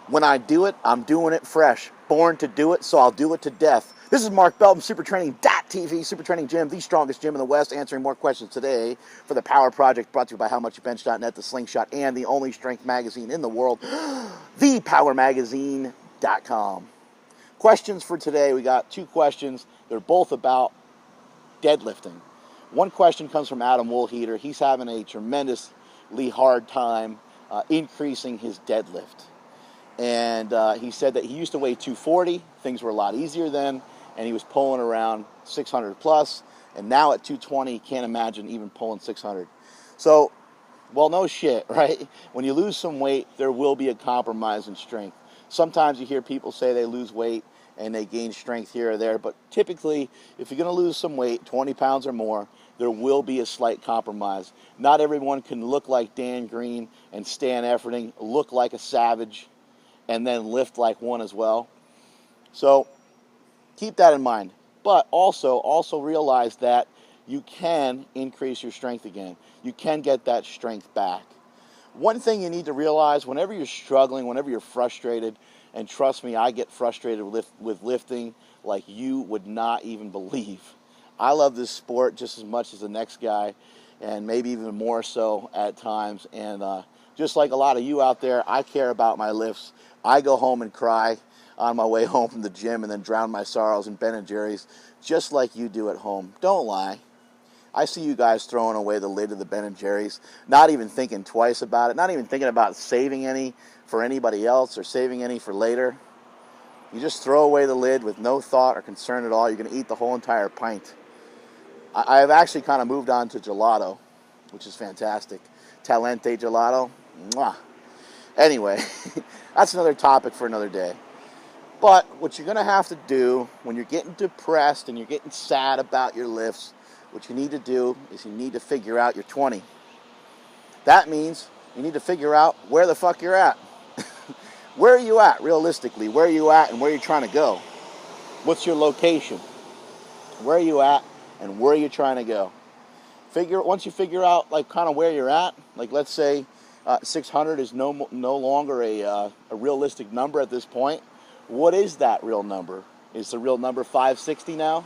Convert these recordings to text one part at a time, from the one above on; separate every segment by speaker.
Speaker 1: When I do it, I'm doing it fresh. Born to do it, so I'll do it to death. This is Mark Belton, SuperTraining.tv, Super Training Gym, the strongest gym in the West, answering more questions today for the Power Project, brought to you by HowMuchYouBench.net, The Slingshot, and the only strength magazine in the world, thepowermagazine.com. Questions for today. We got 2 questions. They're both about deadlifting. One question comes from Adam Woolheater. He's having a tremendously hard time increasing his deadlift. And he said that he used to weigh 240. Things were a lot easier then, and he was pulling around 600 plus. And now at 220, he can't imagine even pulling 600. So, well, no shit, right? When you lose some weight, there will be a compromise in strength. Sometimes you hear people say they lose weight and they gain strength here or there, but typically, if you're going to lose some weight, 20 pounds or more, there will be a slight compromise. Not everyone can look like Dan Green and Stan Efferding, look like a savage, and then lift like one as well. So keep that in mind. But also realize that you can increase your strength again. You can get that strength back. One thing you need to realize, whenever you're struggling, whenever you're frustrated, and trust me, I get frustrated with lifting like you would not even believe. I love this sport just as much as the next guy, and maybe even more so at times. And just like a lot of you out there, I care about my lifts. I go home and cry on my way home from the gym and then drown my sorrows in Ben & Jerry's, just like you do at home. Don't lie. I see you guys throwing away the lid of the Ben & Jerry's, not even thinking twice about it, not even thinking about saving any for anybody else or saving any for later. You just throw away the lid with no thought or concern at all. You're going to eat the whole entire pint. I've actually kind of moved on to gelato, which is fantastic. Talente gelato. Mwah. Anyway, that's another topic for another day. But what you're going to have to do when you're getting depressed and you're getting sad about your lifts, what you need to do is you need to figure out your 20. That means you need to figure out where the fuck you're at. Where are you at, realistically? Where are you at and where are you trying to go? What's your location? Where are you at and where are you trying to go? Once you figure out like kind of where you're at, like let's say 600 is no longer a realistic number at this point. What is that real number? Is the real number 560 now?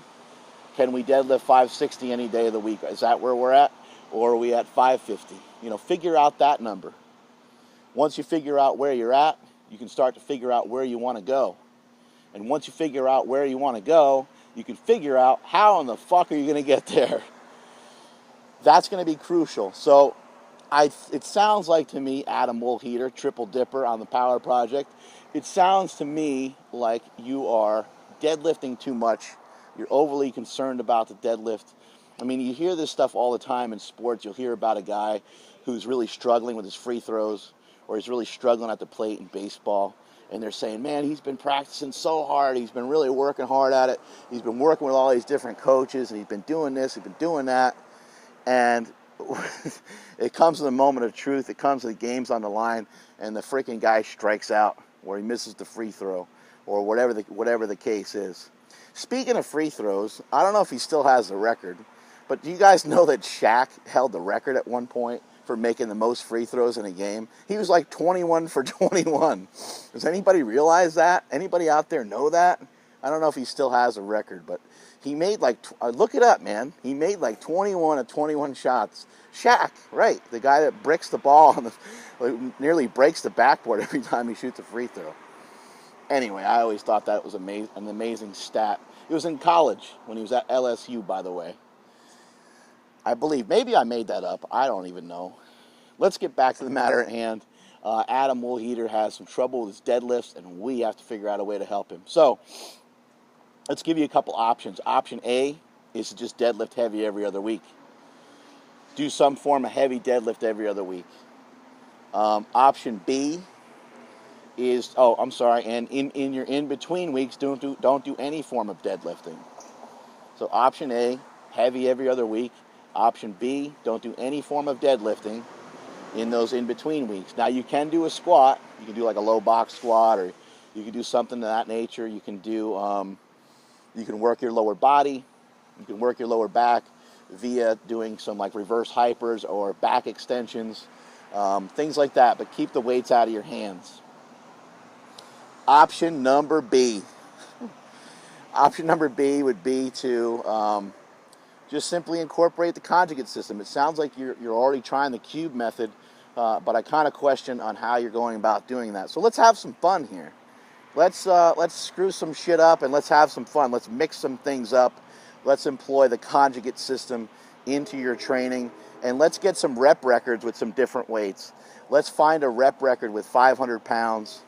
Speaker 1: Can we deadlift 560 any day of the week? Is that where we're at? Or are we at 550? Figure out that number. Once you figure out where you're at, you can start to figure out where you want to go. And once you figure out where you want to go, you can figure out how in the fuck are you going to get there. That's going to be crucial. So it sounds like to me, Adam Woolheater, triple dipper on the Power Project, it sounds to me like you are deadlifting too much. You're overly concerned about the deadlift. I mean, you hear this stuff all the time in sports. You'll hear about a guy who's really struggling with his free throws, or he's really struggling at the plate in baseball. And they're saying, man, he's been practicing so hard. He's been really working hard at it. He's been working with all these different coaches, and he's been doing this, he's been doing that. And it comes to the moment of truth. It comes to the game's on the line, and the freaking guy strikes out, or he misses the free throw, or whatever the case is. Speaking of free throws, I don't know if he still has the record, but do you guys know that Shaq held the record at one point for making the most free throws in a game? He was like 21 for 21. Does anybody realize that? Anybody out there know that? I don't know if he still has a record, but he made look it up, man. He made like 21 of 21 shots. Shaq, right, the guy that bricks the ball and nearly breaks the backboard every time he shoots a free throw. Anyway, I always thought that was an amazing stat. It was in college when he was at LSU, by the way. I believe. Maybe I made that up. I don't even know. Let's get back to the matter at hand. Adam Woolheater has some trouble with his deadlifts, and we have to figure out a way to help him. So, let's give you a couple options. Option A is to just deadlift heavy every other week. Do some form of heavy deadlift every other week. Option B is, and in your in-between weeks, don't do any form of deadlifting. So option A, heavy every other week. Option B, don't do any form of deadlifting in those in-between weeks. Now, you can do a squat. You can do like a low box squat, or you can do something of that nature. You can do, you can work your lower body. You can work your lower back via doing some like reverse hypers or back extensions, things like that. But keep the weights out of your hands. Option number B. Option number B would be to just simply incorporate the conjugate system. It sounds like you're already trying the cube method, but I kind of question on how you're going about doing that. So let's have some fun here. Let's screw some shit up and let's have some fun. Let's mix some things up. Let's employ the conjugate system into your training, and let's get some rep records with some different weights. Let's find a rep record with 500 pounds.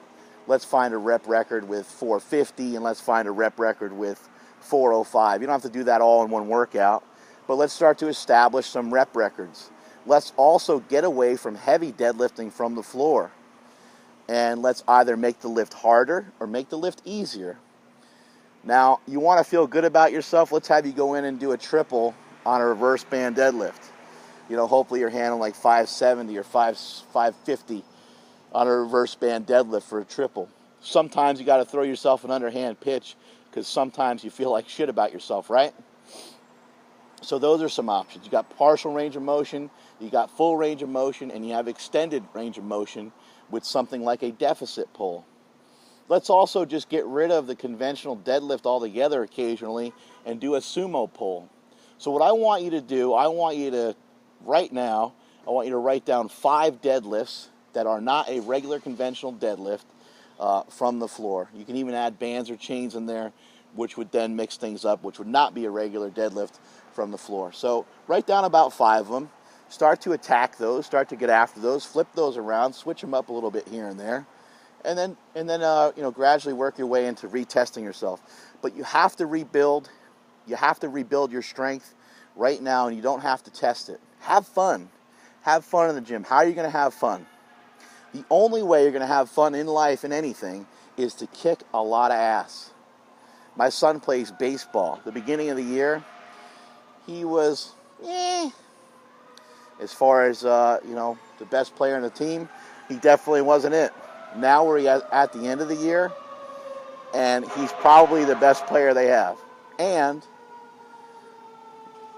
Speaker 1: Let's find a rep record with 450, and let's find a rep record with 405. You don't have to do that all in one workout, but let's start to establish some rep records. Let's also get away from heavy deadlifting from the floor, and let's either make the lift harder or make the lift easier. Now, you want to feel good about yourself, let's have you go in and do a triple on a reverse band deadlift. You know, hopefully you're handling like 570 or 550 on a reverse band deadlift for a triple. Sometimes you got to throw yourself an underhand pitch because sometimes you feel like shit about yourself, right? So those are some options. You got partial range of motion, you got full range of motion, and you have extended range of motion with something like a deficit pull. Let's also just get rid of the conventional deadlift altogether occasionally and do a sumo pull. So what I want you to do, right now, I want you to write down 5 deadlifts that are not a regular conventional deadlift from the floor. You can even add bands or chains in there, which would then mix things up, which would not be a regular deadlift from the floor. So write down about 5 of them. Start to attack those, start to get after those, flip those around, switch them up a little bit here and there. And then gradually work your way into retesting yourself. But you have to rebuild. You have to rebuild your strength right now, and you don't have to test it. Have fun. Have fun in the gym. How are you going to have fun? The only way you're going to have fun in life and anything is to kick a lot of ass. My son plays baseball. The beginning of the year, he was, as far as the best player on the team, he definitely wasn't it. Now we're at the end of the year, and he's probably the best player they have. And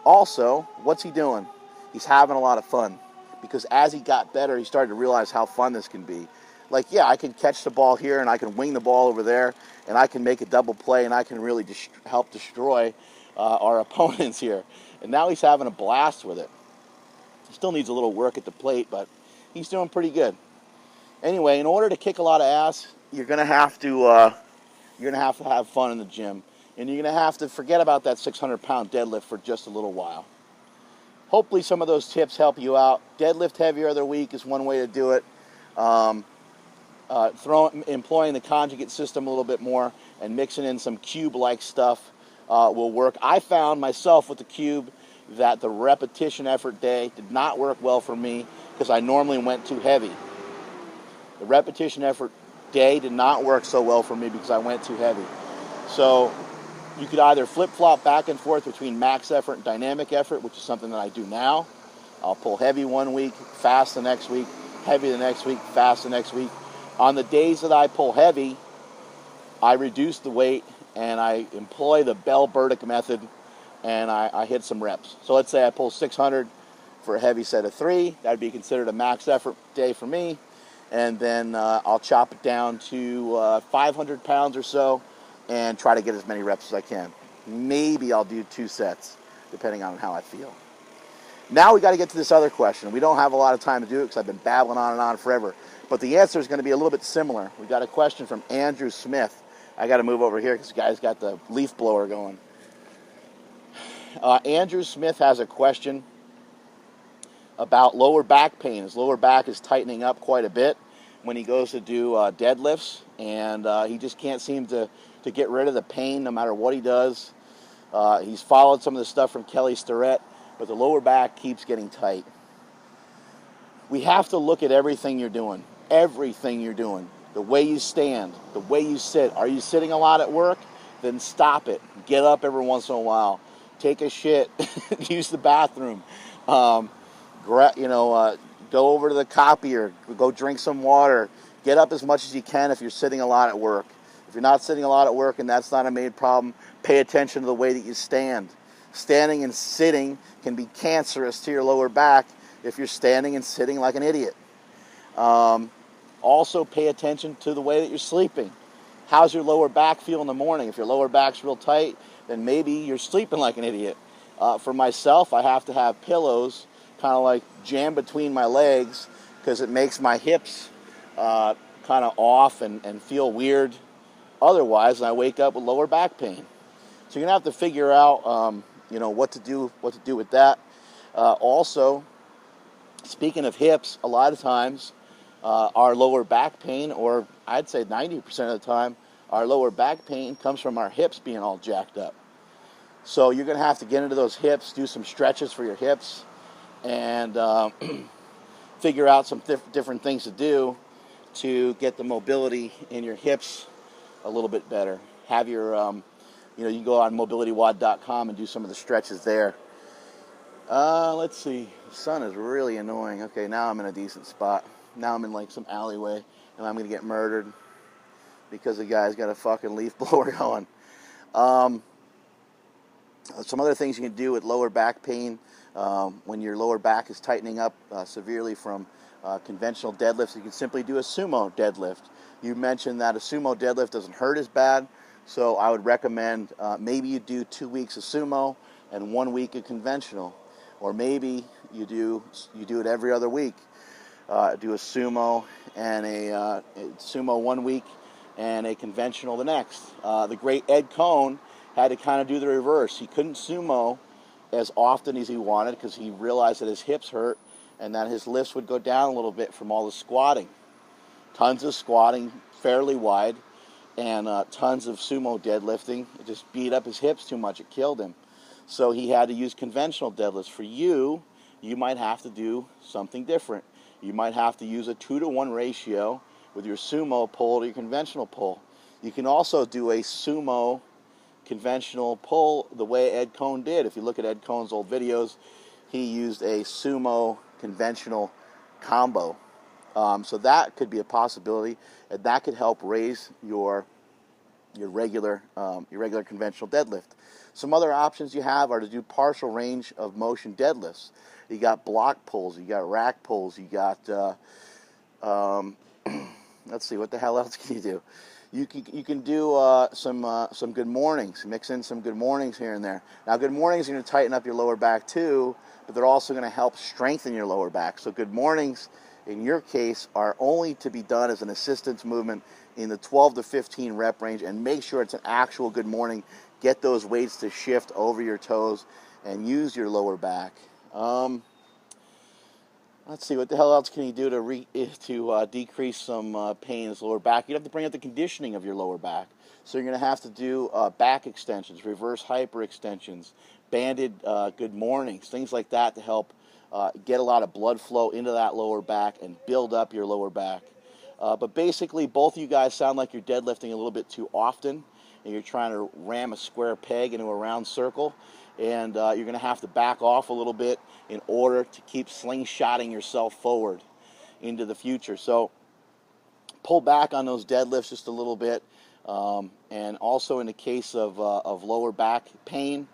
Speaker 1: also, what's he doing? He's having a lot of fun. Because as he got better, he started to realize how fun this can be. Like, yeah, I can catch the ball here, and I can wing the ball over there, and I can make a double play, and I can really help destroy our opponents here. And now he's having a blast with it. He still needs a little work at the plate, but he's doing pretty good. Anyway, in order to kick a lot of ass, you're gonna have to have fun in the gym, and you're gonna have to forget about that 600-pound deadlift for just a little while. Hopefully, some of those tips help you out. Deadlift every other week is one way to do it. Employing the conjugate system a little bit more and mixing in some cube-like stuff will work. I found myself with the cube that the repetition effort day did not work well for me because I normally went too heavy. The repetition effort day did not work so well for me because I went too heavy. So you could either flip-flop back and forth between max effort and dynamic effort, which is something that I do now. I'll pull heavy one week, fast the next week, heavy the next week, fast the next week. On the days that I pull heavy, I reduce the weight and I employ the Bell-Burdick method and I hit some reps. So let's say I pull 600 for a heavy set of 3. That would be considered a max effort day for me. And then I'll chop it down to 500 pounds or so and try to get as many reps as I can. Maybe I'll do 2 sets, depending on how I feel. Now we got to get to this other question. We don't have a lot of time to do it because I've been babbling on and on forever. But the answer is going to be a little bit similar. We got a question from Andrew Smith. I got to move over here because the guy's got the leaf blower going. Andrew Smith has a question about lower back pain. His lower back is tightening up quite a bit when he goes to do deadlifts, and he just can't seem to get rid of the pain no matter what he does. He's followed some of the stuff from Kelly Starrett, but the lower back keeps getting tight. We have to look at everything you're doing. Everything you're doing. The way you stand, the way you sit. Are you sitting a lot at work? Then stop it. Get up every once in a while. Take a shit. Use the bathroom. Go over to the copier. Go drink some water. Get up as much as you can if you're sitting a lot at work. If you're not sitting a lot at work and that's not a main problem, pay attention to the way that you stand. Standing and sitting can be cancerous to your lower back if you're standing and sitting like an idiot. Also, pay attention to the way that you're sleeping. How's your lower back feel in the morning? If your lower back's real tight, then maybe you're sleeping like an idiot. For myself, I have to have pillows kind of like jammed between my legs because it makes my hips kind of off and feel weird otherwise, and I wake up with lower back pain. So you're gonna have to figure out, what to do with that. Also, speaking of hips, a lot of times our lower back pain, or I'd say 90% of the time, our lower back pain comes from our hips being all jacked up. So you're gonna have to get into those hips, do some stretches for your hips, and figure out some different things to do to get the mobility in your hips a little bit better. Have your, you can go on mobilitywod.com and do some of the stretches there. Let's see. The sun is really annoying. Okay, now I'm in a decent spot. Now I'm in like some alleyway, and I'm gonna get murdered because the guy's got a fucking leaf blower going. Some other things you can do with lower back pain when your lower back is tightening up severely from conventional deadlifts. You can simply do a sumo deadlift. You mentioned that a sumo deadlift doesn't hurt as bad, so I would recommend maybe you do 2 weeks of sumo and 1 week of conventional, or maybe you do it every other week. Do a sumo and a sumo 1 week and a conventional the next. The great Ed Cohn had to kind of do the reverse. He couldn't sumo as often as he wanted because he realized that his hips hurt and that his lifts would go down a little bit from all the squatting. Tons of squatting, fairly wide, and tons of sumo deadlifting. It just beat up his hips too much. It killed him. So he had to use conventional deadlifts. For you, you might have to do something different. You might have to use a 2-to-1 ratio with your sumo pull to your conventional pull. You can also do a sumo conventional pull the way Ed Cohn did. If you look at Ed Cohn's old videos, he used a sumo conventional combo. So that could be a possibility, and that could help raise your regular conventional deadlift. Some other options you have are to do partial range of motion deadlifts. You got block pulls, you got rack pulls, you got let's see, what the hell else can you do? You can do some good mornings. Mix in some good mornings here and there. Now, good mornings are going to tighten up your lower back too, but they're also going to help strengthen your lower back. So good mornings, in your case, are only to be done as an assistance movement in the 12 to 15 rep range, and make sure it's an actual good morning. Get those weights to shift over your toes and use your lower back. Let's see, what the hell else can you do to decrease some pain in his lower back? You'd have to bring up the conditioning of your lower back. So you're going to have to do back extensions, reverse hyperextensions, banded good mornings, things like that to help get a lot of blood flow into that lower back and build up your lower back. But basically, both of you guys sound like you're deadlifting a little bit too often, and you're trying to ram a square peg into a round circle, and you're going to have to back off a little bit in order to keep slingshotting yourself forward into the future. So pull back on those deadlifts just a little bit, and also in the case of lower back pain,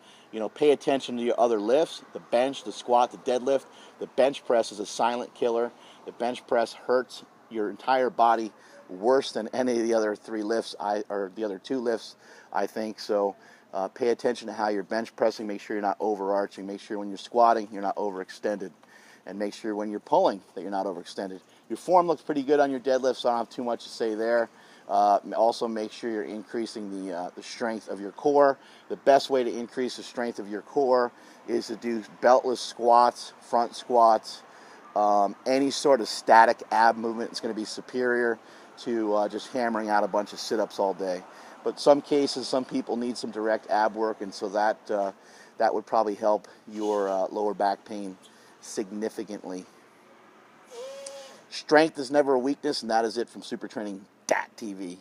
Speaker 1: pay attention to your other lifts, the bench, the squat, the deadlift. The bench press is a silent killer. The bench press hurts your entire body worse than any of the other three lifts, or the other two lifts, I think. So pay attention to how you're bench pressing. Make sure you're not overarching. Make sure when you're squatting, you're not overextended. And make sure when you're pulling that you're not overextended. Your form looks pretty good on your deadlift, so I don't have too much to say there. Also, make sure you're increasing the strength of your core. The best way to increase the strength of your core is to do beltless squats, front squats. Any sort of static ab movement is going to be superior to just hammering out a bunch of sit-ups all day. But some cases, some people need some direct ab work, and so that would probably help your lower back pain significantly. Strength is never a weakness, and that is it from supertraining.tv.